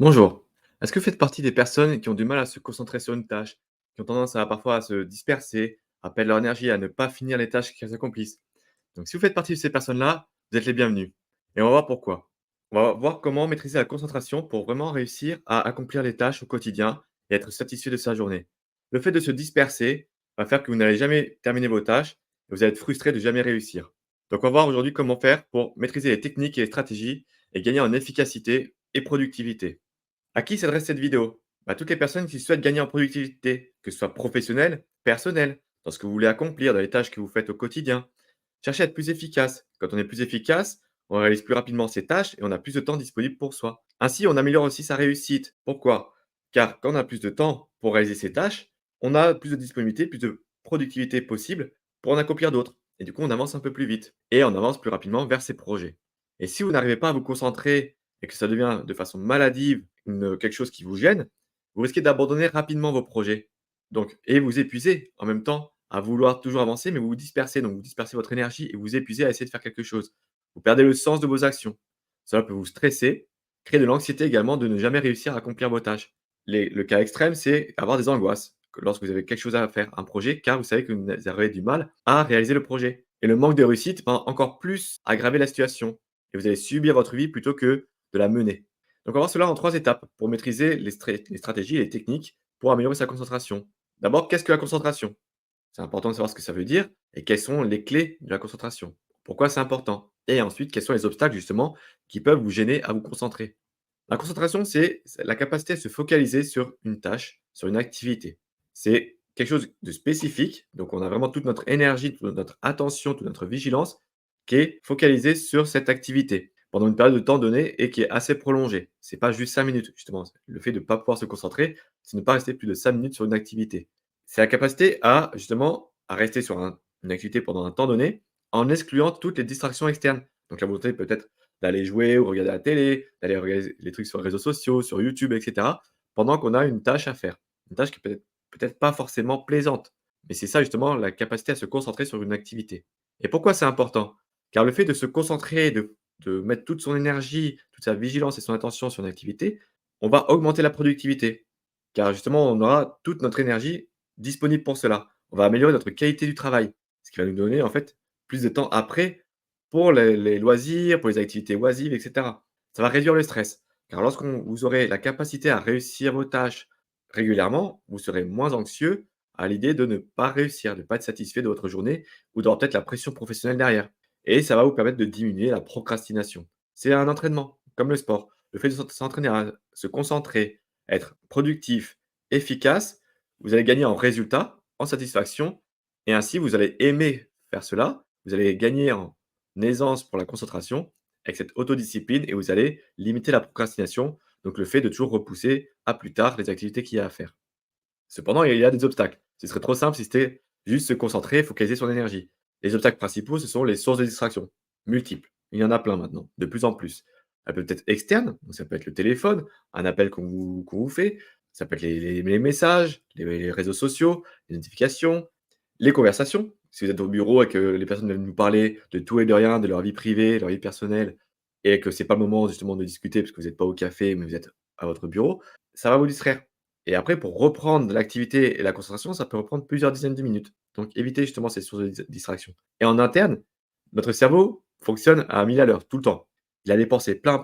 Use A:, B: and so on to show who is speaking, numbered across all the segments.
A: Bonjour. Est-ce que vous faites partie des personnes qui ont du mal à se concentrer sur une tâche, qui ont tendance à parfois à se disperser, à perdre leur énergie, à ne pas finir les tâches qu'elles accomplissent? Donc si vous faites partie de ces personnes-là, vous êtes les bienvenus. Et on va voir pourquoi. On va voir comment maîtriser la concentration pour vraiment réussir à accomplir les tâches au quotidien et être satisfait de sa journée. Le fait de se disperser va faire que vous n'allez jamais terminer vos tâches et vous allez être frustré de jamais réussir. Donc on va voir aujourd'hui comment faire pour maîtriser les techniques et les stratégies et gagner en efficacité et productivité. À qui s'adresse cette vidéo? À toutes les personnes qui souhaitent gagner en productivité, que ce soit professionnelle, personnelle, dans ce que vous voulez accomplir, dans les tâches que vous faites au quotidien. Cherchez à être plus efficace. Quand on est plus efficace, on réalise plus rapidement ses tâches et on a plus de temps disponible pour soi. Ainsi, on améliore aussi sa réussite. Pourquoi? Car quand on a plus de temps pour réaliser ses tâches, on a plus de disponibilité, plus de productivité possible pour en accomplir d'autres. Et du coup, on avance un peu plus vite et on avance plus rapidement vers ses projets. Et si vous n'arrivez pas à vous concentrer et que ça devient de façon maladive quelque chose qui vous gêne, vous risquez d'abandonner rapidement vos projets. Donc et vous épuisez en même temps à vouloir toujours avancer, mais vous vous dispersez, donc vous dispersez votre énergie et vous vous épuisez à essayer de faire quelque chose. Vous perdez le sens de vos actions. Cela peut vous stresser, créer de l'anxiété également de ne jamais réussir à accomplir vos tâches. Le cas extrême, c'est avoir des angoisses lorsque vous avez quelque chose à faire, un projet, car vous savez que vous aurez du mal à réaliser le projet. Et le manque de réussite va encore plus aggraver la situation. Et vous allez subir votre vie plutôt que de la mener. Donc on va voir cela en 3 étapes pour maîtriser les stratégies et les techniques pour améliorer sa concentration. D'abord, qu'est-ce que la concentration? C'est important de savoir ce que ça veut dire et quelles sont les clés de la concentration. Pourquoi c'est important? Et ensuite, quels sont les obstacles justement qui peuvent vous gêner à vous concentrer? La concentration, c'est la capacité à se focaliser sur une tâche, sur une activité. C'est quelque chose de spécifique, donc on a vraiment toute notre énergie, toute notre attention, toute notre vigilance qui est focalisée sur cette activité pendant une période de temps donnée et qui est assez prolongée. C'est pas juste 5 minutes justement. Le fait de ne pas pouvoir se concentrer, c'est ne pas rester plus de 5 minutes sur une activité. C'est la capacité à justement à rester sur une activité pendant un temps donné en excluant toutes les distractions externes. Donc la volonté peut-être d'aller jouer ou regarder la télé, d'aller regarder les trucs sur les réseaux sociaux, sur YouTube, et cetera, pendant qu'on a une tâche à faire. Une tâche qui peut-être pas forcément plaisante, mais c'est ça justement la capacité à se concentrer sur une activité. Et pourquoi c'est important? Car le fait de se concentrer, de mettre toute son énergie, toute sa vigilance et son attention sur une activité, on va augmenter la productivité. Car justement, on aura toute notre énergie disponible pour cela. On va améliorer notre qualité du travail, ce qui va nous donner en fait plus de temps après pour les loisirs, pour les activités oisives, et cetera. Ça va réduire le stress, car lorsqu'on vous aurez la capacité à réussir vos tâches régulièrement, vous serez moins anxieux à l'idée de ne pas réussir, de ne pas être satisfait de votre journée ou d'avoir peut-être la pression professionnelle derrière. Et ça va vous permettre de diminuer la procrastination. C'est un entraînement, comme le sport. Le fait de s'entraîner à se concentrer, être productif, efficace, vous allez gagner en résultats, en satisfaction et ainsi vous allez aimer faire cela. Vous allez gagner en aisance pour la concentration avec cette autodiscipline et vous allez limiter la procrastination, donc le fait de toujours repousser à plus tard les activités qu'il y a à faire. Cependant, il y a des obstacles. Ce serait trop simple si c'était juste se concentrer, focaliser son énergie. Les obstacles principaux, ce sont les sources de distraction, multiples. Il y en a plein maintenant, de plus en plus. Elles peuvent être externes, donc ça peut être le téléphone, un appel qu'on vous fait, ça peut être les messages, les réseaux sociaux, les notifications, les conversations. Si vous êtes au bureau et que les personnes viennent vous parler de tout et de rien, de leur vie privée, leur vie personnelle, et que c'est pas le moment justement de discuter parce que vous n'êtes pas au café, mais vous êtes à votre bureau, ça va vous distraire. Et après, pour reprendre l'activité et la concentration, ça peut reprendre plusieurs dizaines de minutes. Donc évitez justement ces sources de distraction. Et en interne, notre cerveau fonctionne à 1000 à l'heure, tout le temps. Il a des pensées, plein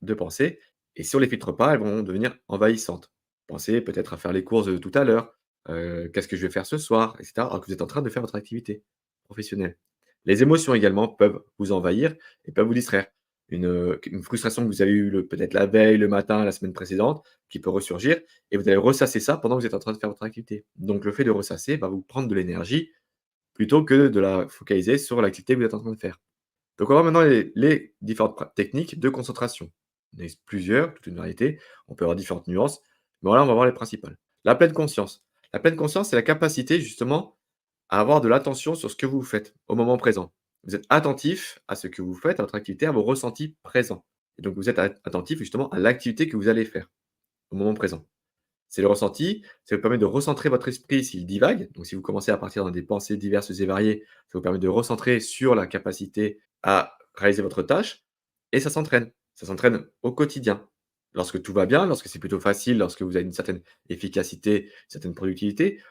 A: de pensées, et si on les filtre pas, elles vont devenir envahissantes. Pensez peut-être à faire les courses de tout à l'heure, qu'est-ce que je vais faire ce soir, et cetera, alors que vous êtes en train de faire votre activité professionnelle. Les émotions également peuvent vous envahir et peuvent vous distraire. Une frustration que vous avez eue peut-être la veille, le matin, la semaine précédente, qui peut ressurgir et vous allez ressasser ça pendant que vous êtes en train de faire votre activité. Donc le fait de ressasser va vous prendre de l'énergie plutôt que de la focaliser sur l'activité que vous êtes en train de faire. Donc on va voir maintenant les différentes techniques de concentration. Il y en existe plusieurs, toute une variété, on peut avoir différentes nuances, mais voilà, on va voir les principales. La pleine conscience. La pleine conscience, c'est la capacité justement à avoir de l'attention sur ce que vous faites au moment présent. Vous êtes attentif à ce que vous faites, à votre activité, à vos ressentis présents. Et donc vous êtes attentif justement à l'activité que vous allez faire au moment présent. C'est le ressenti, ça vous permet de recentrer votre esprit s'il divague. Donc si vous commencez à partir dans des pensées diverses et variées, ça vous permet de recentrer sur la capacité à réaliser votre tâche et ça s'entraîne. Ça s'entraîne au quotidien. Lorsque tout va bien, lorsque c'est plutôt facile, lorsque vous avez une certaine efficacité, une certaine productivité,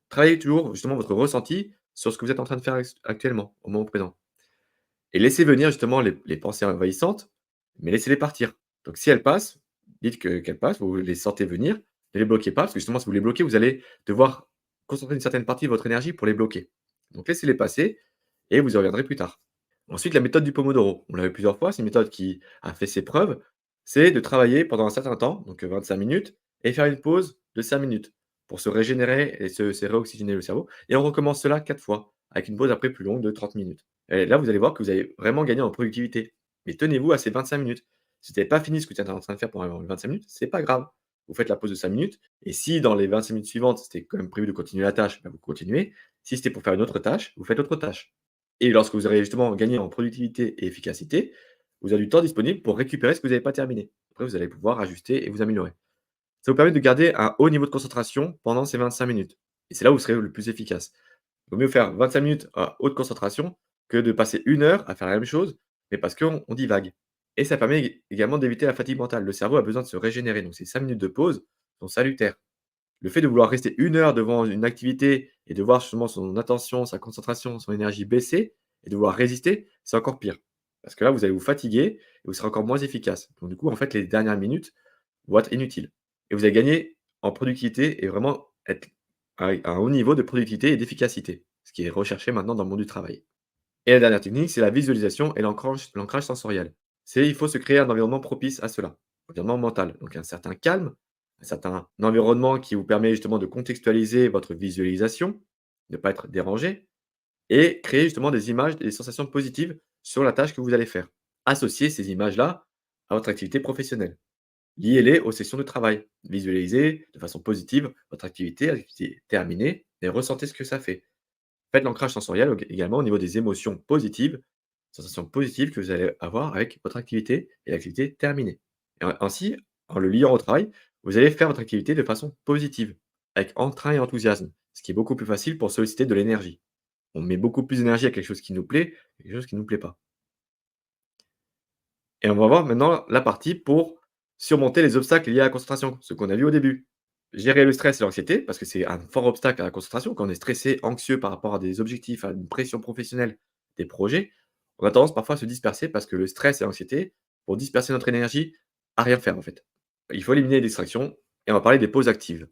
A: travaillez toujours justement votre ressenti sur ce que vous êtes en train de faire actuellement, au moment présent. Et laissez venir justement les pensées envahissantes, mais laissez-les partir. Donc si elles passent, dites qu'elles passent, vous les sentez venir, ne les bloquez pas, parce que justement si vous les bloquez, vous allez devoir concentrer une certaine partie de votre énergie pour les bloquer. Donc laissez-les passer et vous y reviendrez plus tard. Ensuite, la méthode du Pomodoro. On l'a vu plusieurs fois, c'est une méthode qui a fait ses preuves. C'est de travailler pendant un certain temps, donc 25 minutes, et faire une pause de 5 minutes pour se régénérer et se réoxygéner le cerveau. Et on recommence cela 4 fois, avec une pause après plus longue de 30 minutes. Et là, vous allez voir que vous avez vraiment gagné en productivité. Mais tenez-vous à ces 25 minutes. Si vous n'avez pas fini ce que vous êtes en train de faire pendant les 25 minutes, c'est pas grave. Vous faites la pause de 5 minutes. Et si dans les 25 minutes suivantes, c'était quand même prévu de continuer la tâche, ben vous continuez. Si c'était pour faire une autre tâche, vous faites autre tâche. Et lorsque vous aurez justement gagné en productivité et efficacité, vous avez du temps disponible pour récupérer ce que vous n'avez pas terminé. Après, vous allez pouvoir ajuster et vous améliorer. Ça vous permet de garder un haut niveau de concentration pendant ces 25 minutes. Et c'est là où vous serez le plus efficace. Il vaut mieux faire 25 minutes à haute concentration que de passer 1 heure à faire la même chose, mais parce qu'on divague. Et ça permet également d'éviter la fatigue mentale. Le cerveau a besoin de se régénérer. Donc ces 5 minutes de pause sont salutaires. Le fait de vouloir rester 1 heure devant une activité et de voir justement son attention, sa concentration, son énergie baisser et de vouloir résister, c'est encore pire. Parce que là, vous allez vous fatiguer et vous serez encore moins efficace. Donc du coup, en fait, les dernières minutes vont être inutiles et vous allez gagner en productivité et vraiment être à un haut niveau de productivité et d'efficacité, ce qui est recherché maintenant dans le monde du travail. Et la dernière technique, c'est la visualisation et l'ancrage sensoriel. Il faut se créer un environnement propice à cela, un environnement mental. Donc un certain calme, un certain environnement qui vous permet justement de contextualiser votre visualisation, ne pas être dérangé, et créer justement des images, des sensations positives sur la tâche que vous allez faire. Associez ces images-là à votre activité professionnelle. Liez-les aux sessions de travail. Visualisez de façon positive votre activité, l'activité terminée, et ressentez ce que ça fait. Faites l'ancrage sensoriel également au niveau des émotions positives, sensations positives que vous allez avoir avec votre activité et l'activité terminée. Et ainsi, en le liant au travail, vous allez faire votre activité de façon positive, avec entrain et enthousiasme, ce qui est beaucoup plus facile pour solliciter de l'énergie. On met beaucoup plus d'énergie à quelque chose qui nous plaît que quelque chose qui ne nous plaît pas. Et on va voir maintenant la partie pour surmonter les obstacles liés à la concentration, ce qu'on a vu au début. Gérer le stress et l'anxiété, parce que c'est un fort obstacle à la concentration. Quand on est stressé, anxieux par rapport à des objectifs, à une pression professionnelle, des projets, on a tendance parfois à se disperser parce que le stress et l'anxiété vont disperser notre énergie à rien faire en fait. Il faut éliminer les distractions et on va parler des pauses actives.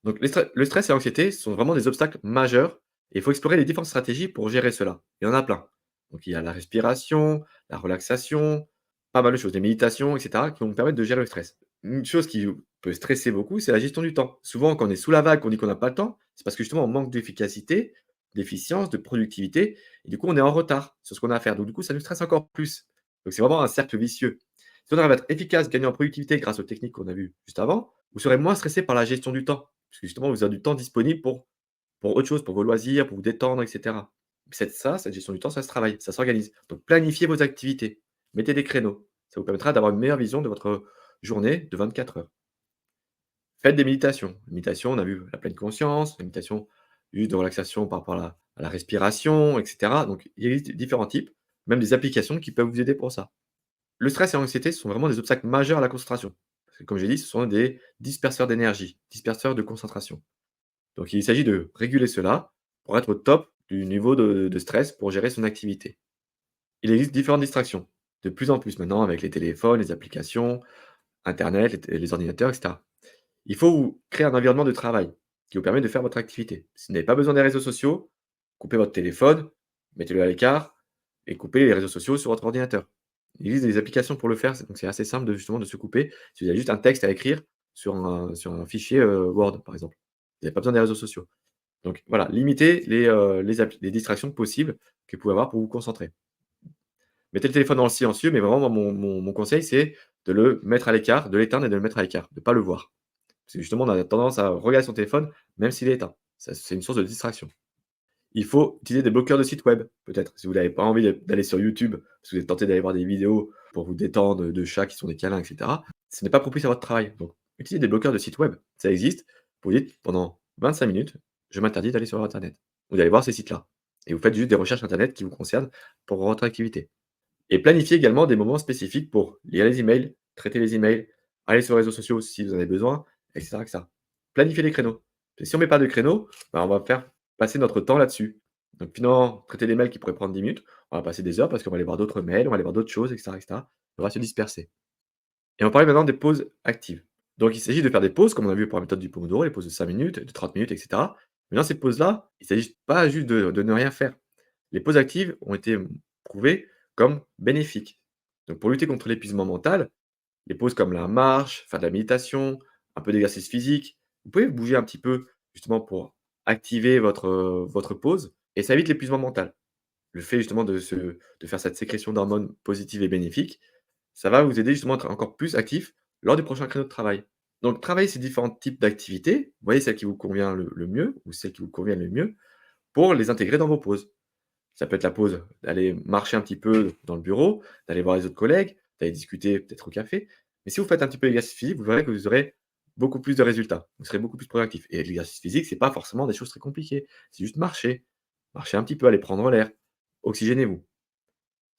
A: Donc le stress et l'anxiété sont vraiment des obstacles majeurs et il faut explorer les différentes stratégies pour gérer cela. Il y en a plein. Donc il y a la respiration, la relaxation, pas mal de choses, des méditations, et cetera, qui vont nous permettre de gérer le stress. Une chose qui peut stresser beaucoup, c'est la gestion du temps. Souvent, quand on est sous la vague, qu'on dit qu'on n'a pas le temps, c'est parce que justement on manque d'efficacité, d'efficience, de productivité, et du coup on est en retard sur ce qu'on a à faire. Donc du coup, ça nous stresse encore plus. Donc c'est vraiment un cercle vicieux. Si on arrive à être efficace, gagner en productivité grâce aux techniques qu'on a vues juste avant, vous serez moins stressé par la gestion du temps. Parce que justement, vous avez du temps disponible pour autre chose, pour vos loisirs, pour vous détendre, et cetera. Cette gestion du temps, ça se travaille, ça s'organise. Donc planifiez vos activités, mettez des créneaux. Ça vous permettra d'avoir une meilleure vision de votre journée de 24 heures. Faites des méditations. Méditation, on a vu la pleine conscience, la méditation juste de relaxation par rapport à la respiration, et cetera. Donc il existe différents types, même des applications qui peuvent vous aider pour ça. Le stress et l'anxiété sont vraiment des obstacles majeurs à la concentration. Parce que comme j'ai dit, ce sont des disperseurs d'énergie, disperseurs de concentration. Donc il s'agit de réguler cela pour être au top du niveau de stress pour gérer son activité. Il existe différentes distractions, de plus en plus maintenant avec les téléphones, les applications, internet, les ordinateurs, et cetera. Il faut vous créer un environnement de travail qui vous permet de faire votre activité. Si vous n'avez pas besoin des réseaux sociaux, coupez votre téléphone, mettez-le à l'écart et coupez les réseaux sociaux sur votre ordinateur. Il existe des applications pour le faire, donc c'est assez simple de justement de se couper. Si vous avez juste un texte à écrire sur un fichier, Word, par exemple. Vous n'avez pas besoin des réseaux sociaux. Donc voilà, limitez les distractions possibles que vous pouvez avoir pour vous concentrer. Mettez le téléphone dans le silencieux, mais vraiment mon conseil, c'est de le mettre à l'écart, de l'éteindre et de le mettre à l'écart, de ne pas le voir. Parce que justement, on a tendance à regarder son téléphone même s'il est éteint. Ça, c'est une source de distraction. Il faut utiliser des bloqueurs de sites web, peut-être, si vous n'avez pas envie d'aller sur YouTube, parce que vous êtes tenté d'aller voir des vidéos pour vous détendre, de chats qui sont des câlins, et cetera. Ce n'est pas propice à votre travail. Donc, utilisez des bloqueurs de sites web. Ça existe. Vous dites pendant 25 minutes, je m'interdis d'aller sur internet. Vous allez voir ces sites-là. Et vous faites juste des recherches internet qui vous concernent pour votre activité. Et planifiez également des moments spécifiques pour lire les emails, traiter les emails, aller sur les réseaux sociaux si vous en avez besoin, et cetera. Planifier les créneaux. Et si on met pas de créneau, bah, on va faire passer notre temps là-dessus. Donc finalement, traiter des mails qui pourraient prendre 10 minutes, on va passer des heures parce qu'on va aller voir d'autres mails, on va aller voir d'autres choses, et cetera. On va se disperser. Et on va parler maintenant des pauses actives. Donc il s'agit de faire des pauses, comme on a vu pour la méthode du Pomodoro, les pauses de 5 minutes, de 30 minutes, et cetera. Mais dans ces pauses-là, il ne s'agit pas juste de ne rien faire. Les pauses actives ont été prouvées comme bénéfiques. Donc pour lutter contre l'épuisement mental, les pauses comme la marche, faire de la méditation, un peu d'exercice physique, vous pouvez bouger un petit peu justement pour activer votre pause et ça évite l'épuisement mental. Le fait justement de faire cette sécrétion d'hormones positives et bénéfiques, ça va vous aider justement à être encore plus actif lors du prochain créneau de travail. Donc travaillez ces différents types d'activités, voyez celle qui vous convient le mieux ou celle qui vous convient le mieux pour les intégrer dans vos pauses. Ça peut être la pause d'aller marcher un petit peu dans le bureau, d'aller voir les autres collègues, d'aller discuter peut-être au café. Mais si vous faites un petit peu d'exercice physique, vous verrez que vous aurez beaucoup plus de résultats. Vous serez beaucoup plus productif. Et l'exercice physique, c'est pas forcément des choses très compliquées. C'est juste marcher. Marcher un petit peu, aller prendre l'air. Oxygénez-vous.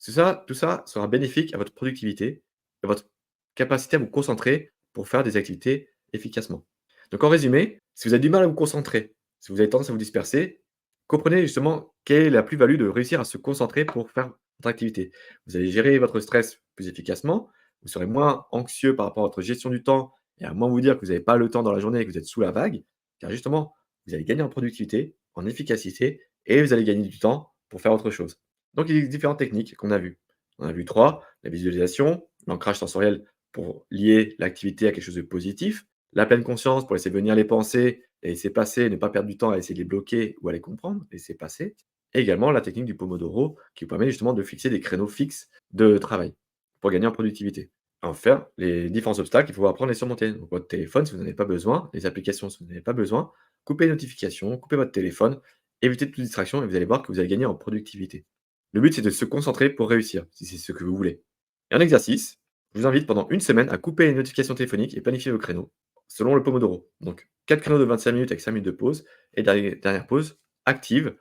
A: Tout ça sera bénéfique à votre productivité, à votre capacité à vous concentrer pour faire des activités efficacement. Donc en résumé, si vous avez du mal à vous concentrer, si vous avez tendance à vous disperser, comprenez justement quelle est la plus-value de réussir à se concentrer pour faire votre activité. Vous allez gérer votre stress plus efficacement, vous serez moins anxieux par rapport à votre gestion du temps et à moins vous dire que vous n'avez pas le temps dans la journée et que vous êtes sous la vague, car justement, vous allez gagner en productivité, en efficacité et vous allez gagner du temps pour faire autre chose. Donc il existe différentes techniques qu'on a vues. On a vu 3: la visualisation, l'ancrage sensoriel pour lier l'activité à quelque chose de positif, la pleine conscience pour laisser venir les pensées, les laisser passer, ne pas perdre du temps à essayer de les bloquer ou à les comprendre, laisser passer, et également la technique du Pomodoro qui vous permet justement de fixer des créneaux fixes de travail pour gagner en productivité. Enfin, les différents obstacles, il faut apprendre à les surmonter. Donc votre téléphone, si vous n'en avez pas besoin, les applications, si vous n'en avez pas besoin, coupez les notifications, coupez votre téléphone, évitez toute distraction et vous allez voir que vous allez gagner en productivité. Le but, c'est de se concentrer pour réussir, si c'est ce que vous voulez. Et en exercice, je vous invite pendant une semaine à couper les notifications téléphoniques et planifier vos créneaux selon le Pomodoro. Donc 4 créneaux de 25 minutes avec 5 minutes de pause et dernière pause active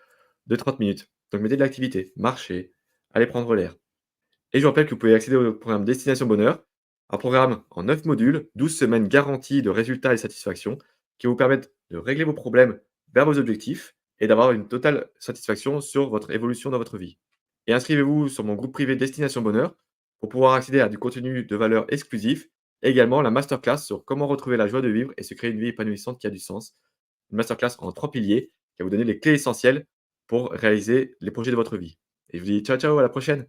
A: de 30 minutes. Donc mettez de l'activité, marchez, allez prendre l'air. Et je vous rappelle que vous pouvez accéder au programme Destination Bonheur, un programme en 9 modules, 12 semaines garanties de résultats et satisfaction qui vous permettent de régler vos problèmes vers vos objectifs et d'avoir une totale satisfaction sur votre évolution dans votre vie. Et inscrivez-vous sur mon groupe privé Destination Bonheur pour pouvoir accéder à du contenu de valeur exclusif et également la masterclass sur comment retrouver la joie de vivre et se créer une vie épanouissante qui a du sens. Une masterclass en 3 piliers qui va vous donner les clés essentielles pour réaliser les projets de votre vie. Et je vous dis ciao ciao, à la prochaine.